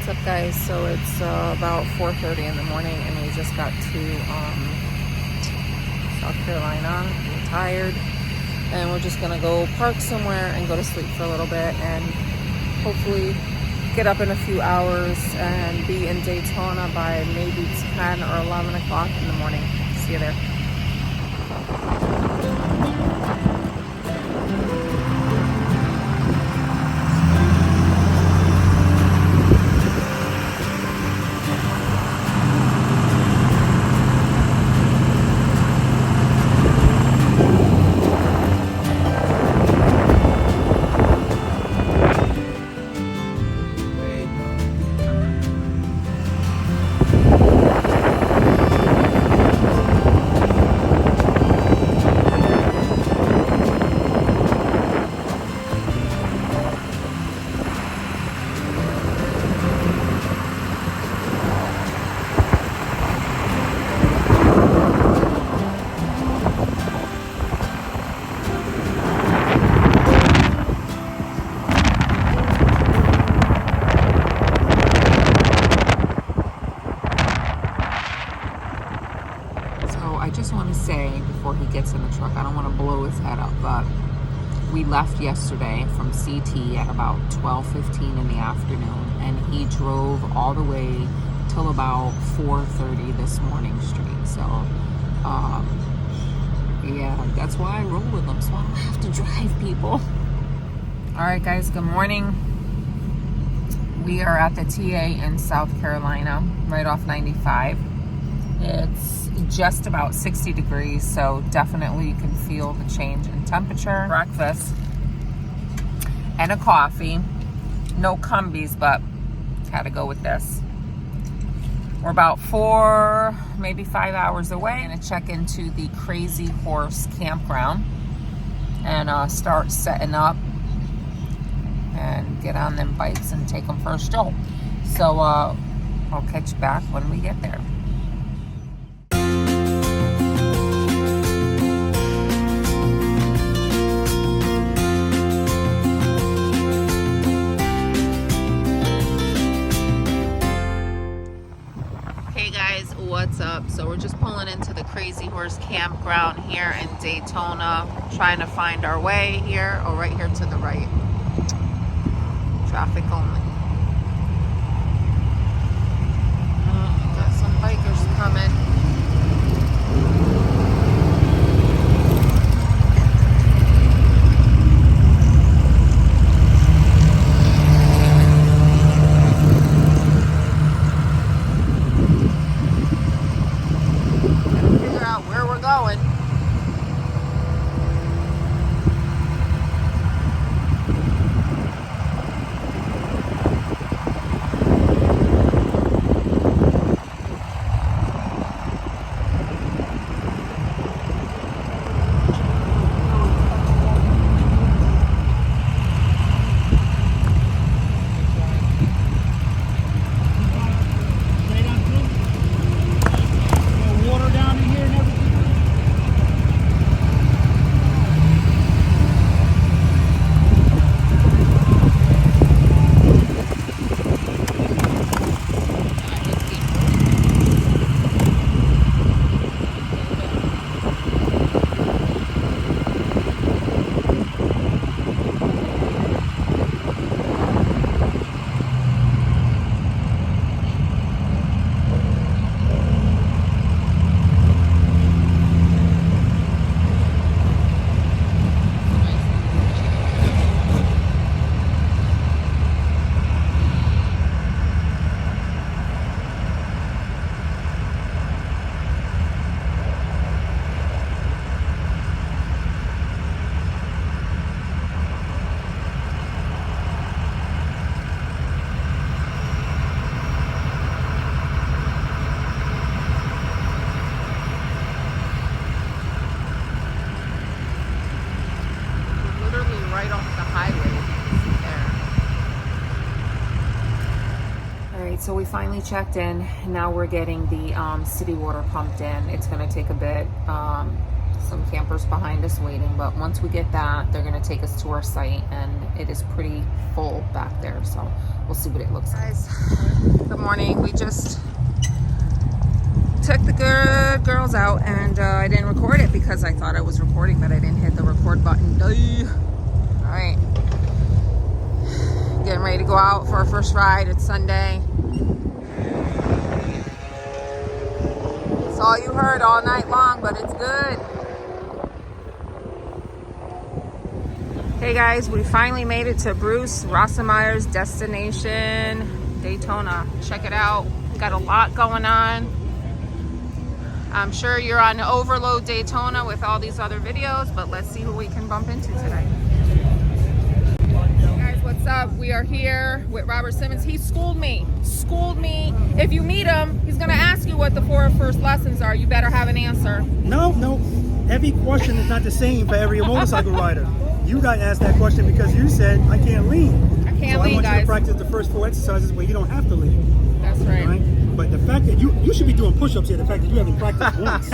What's up, guys? So it's about 4:30 in the morning, and we just got to South Carolina. We're tired, and we're just gonna go park somewhere and go to sleep for a little bit, and hopefully get up in a few hours and be in Daytona by maybe 10 or 11 o'clock in the morning. See you there. I just want to say before he gets in the truck, I don't want to blow his head up, but we left yesterday from CT at about 12:15 in the afternoon, and he drove all the way till about 4:30 this morning straight. So yeah, that's why I roll with him, so I don't have to drive people. All right, guys, good morning. We are at the TA in South Carolina, right off 95. It's just about 60 degrees, so definitely you can feel the change in temperature. Breakfast and a coffee. No Cumbies, but had to go with this. We're about 4, maybe 5 hours away, and check into the Crazy Horse Campground and start setting up and get on them bikes and take them for a stroll. So I'll catch you back when we get there. What's up? So we're just pulling into the Crazy Horse Campground here in Daytona, trying to find our way here. Oh, right here to the right. Traffic only. Got some bikers coming. Going. Right off the highway there. All right, so we finally checked in. Now we're getting the city water pumped in. It's going to take a bit. some campers behind us waiting, but once we get that, they're going to take us to our site, and it is pretty full back there, so we'll see what it looks like. Guys, good morning. We just took the good girls out, and I didn't record it because I thought I was recording, but I didn't hit the record button. All right, getting ready to go out for our first ride. It's Sunday. It's all you heard all night long, but it's good. Hey guys, we finally made it to Bruce Rossemeyer's destination, Daytona. Check it out. Got a lot going on. I'm sure you're on overload Daytona with all these other videos, but let's see who we can bump into today. Hey guys, what's up? We are here with Robert Simmons. He schooled me. If you meet him, he's gonna ask you what the 4 first lessons are. You better have an answer. No. Every question is not the same for every motorcycle rider. You got asked that question because you said, I can't lean. I can't so lean, I want guys. you to practice the first 4 exercises where you don't have to lean. That's right. But the fact that you should be doing push-ups here, the fact that you haven't practiced once.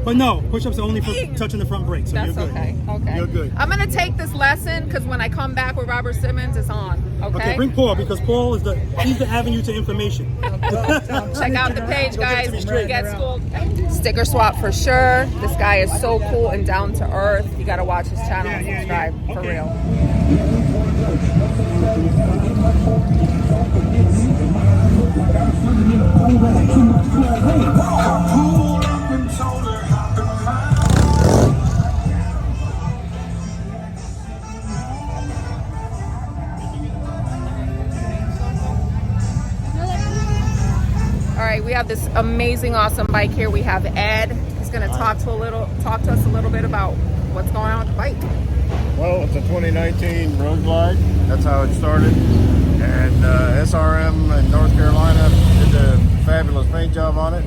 But no, push-ups are only for touching the front brake, so That's you're good. Okay. You're good. I'm going to take this lesson because when I come back with Robert Simmons, it's on. Okay, bring Paul because Paul is he's the avenue to information. Check out the page, guys. Get schooled. Sticker swap for sure. This guy is so cool and down to earth. You got to watch his channel and subscribe for real. All right, we have this amazing, awesome bike here. We have Ed. He's going to talk to us a little bit about what's going on with the bike. Well, it's a 2019 Road Glide. That's how it started. And SRM in North Carolina did a fabulous paint job on it.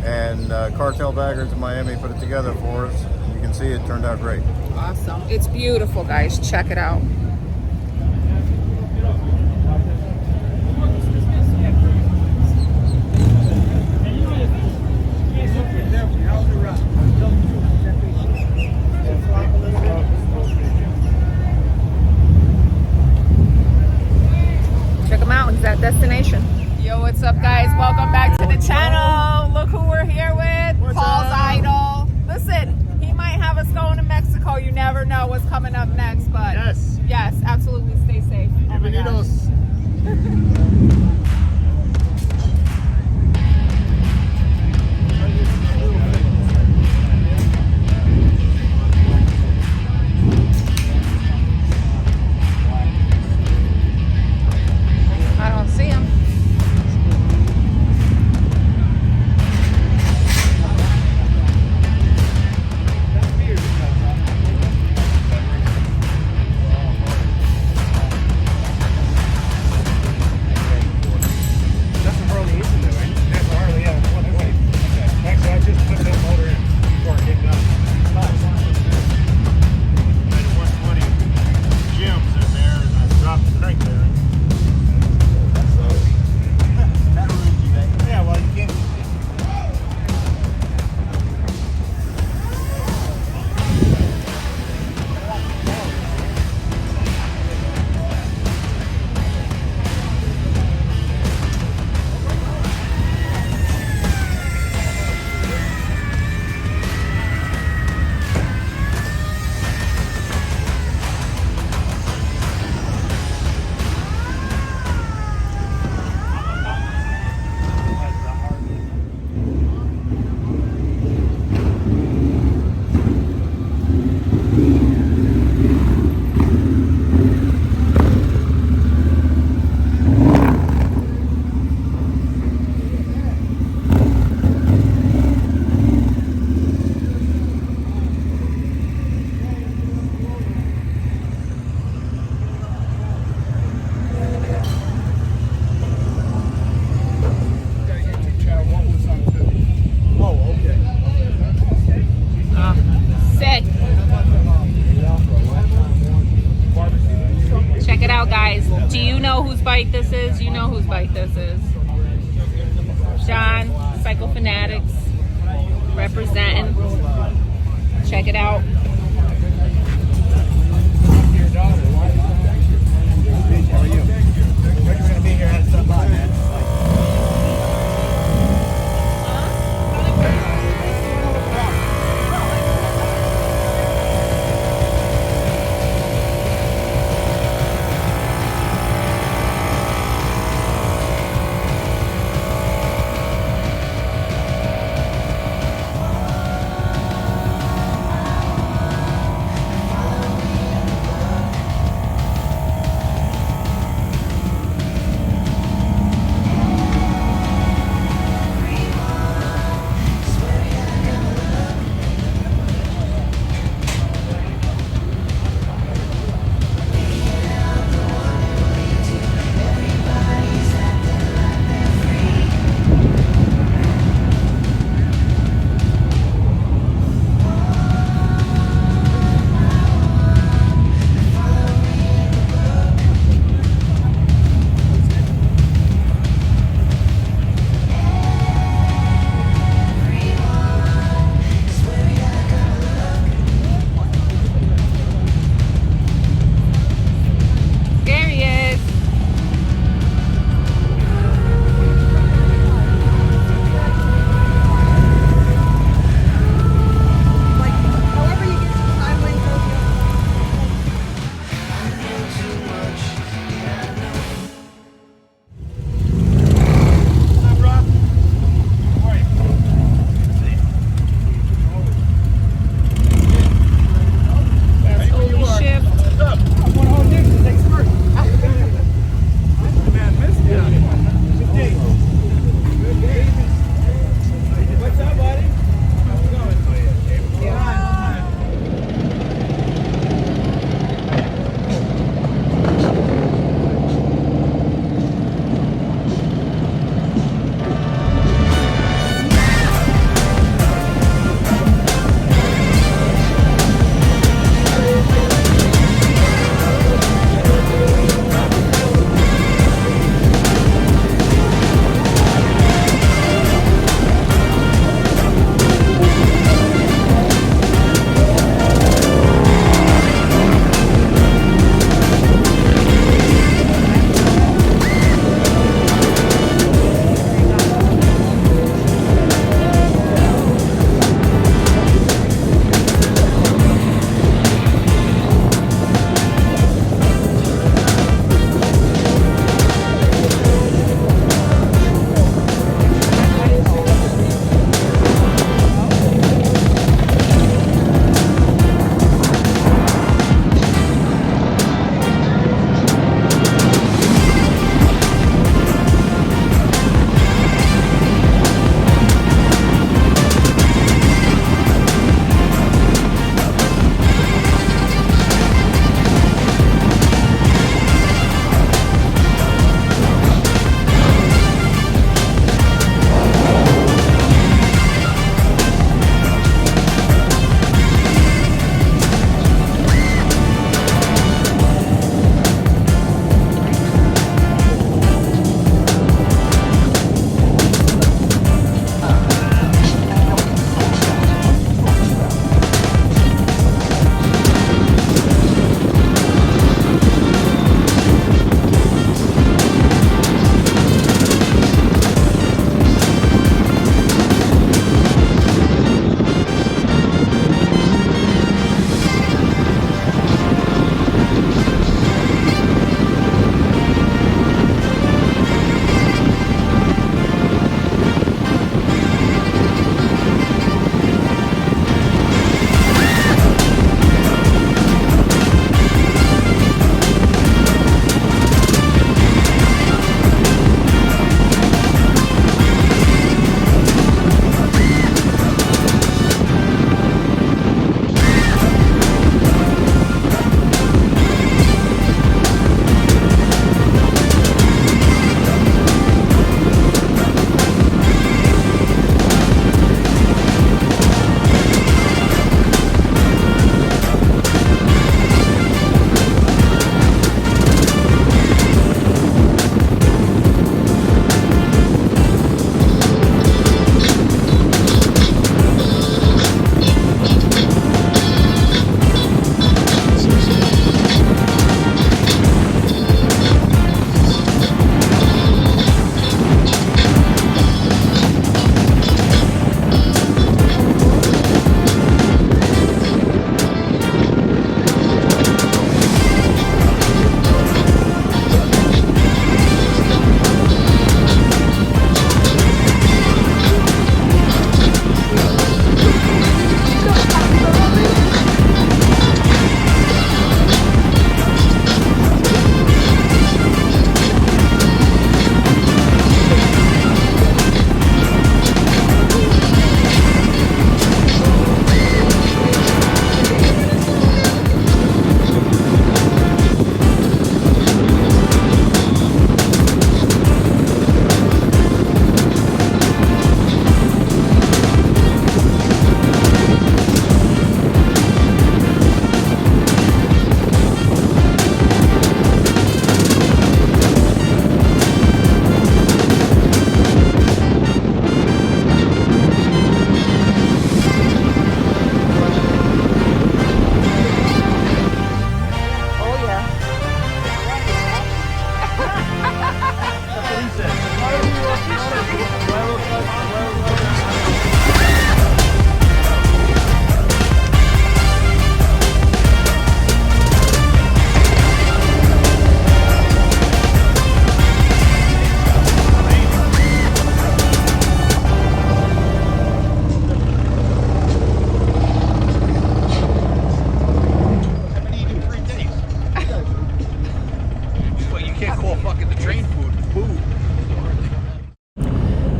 And Cartel Baggers in Miami put it together for us. You can see it turned out great. Awesome. It's beautiful, guys. Check it out. Check them out. He's at destination. Yo, what's up, guys? Welcome back to the channel. Look who we're here with. Paul's idol. Listen, he might have us going to Mexico. You never know what's coming up next, but yes, absolutely. Stay safe. Oh my gosh. I don't see him. That's a Harley isn't it, right? That's a Harley, yeah. Wait. Okay. Actually, I just put that motor in before I kicked up. 120 gems in there, and I dropped the crank there. That ruins you, baby. Yeah, well, you can't. Sick. Check it out, guys. Do you know whose bike this is? You know whose bike this is. John, Cycle Fanatics, representing. Check it out. How are you? We're just gonna be here at stop by, man.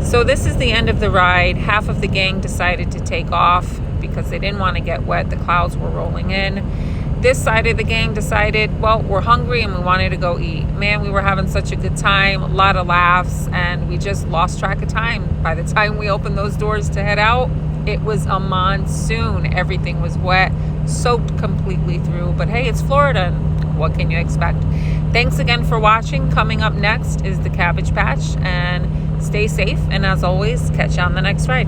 So this is the end of the ride. Half of the gang decided to take off because they didn't want to get wet. The clouds were rolling in. This side of the gang decided, well, we're hungry and we wanted to go eat. Man, we were having such a good time, a lot of laughs, and we just lost track of time. By the time we opened those doors to head out, it was a monsoon. Everything was wet, soaked completely through. But hey, it's Florida, and what can you expect? Thanks again for watching. Coming up next is the Cabbage Patch, and stay safe. And as always, catch you on the next ride.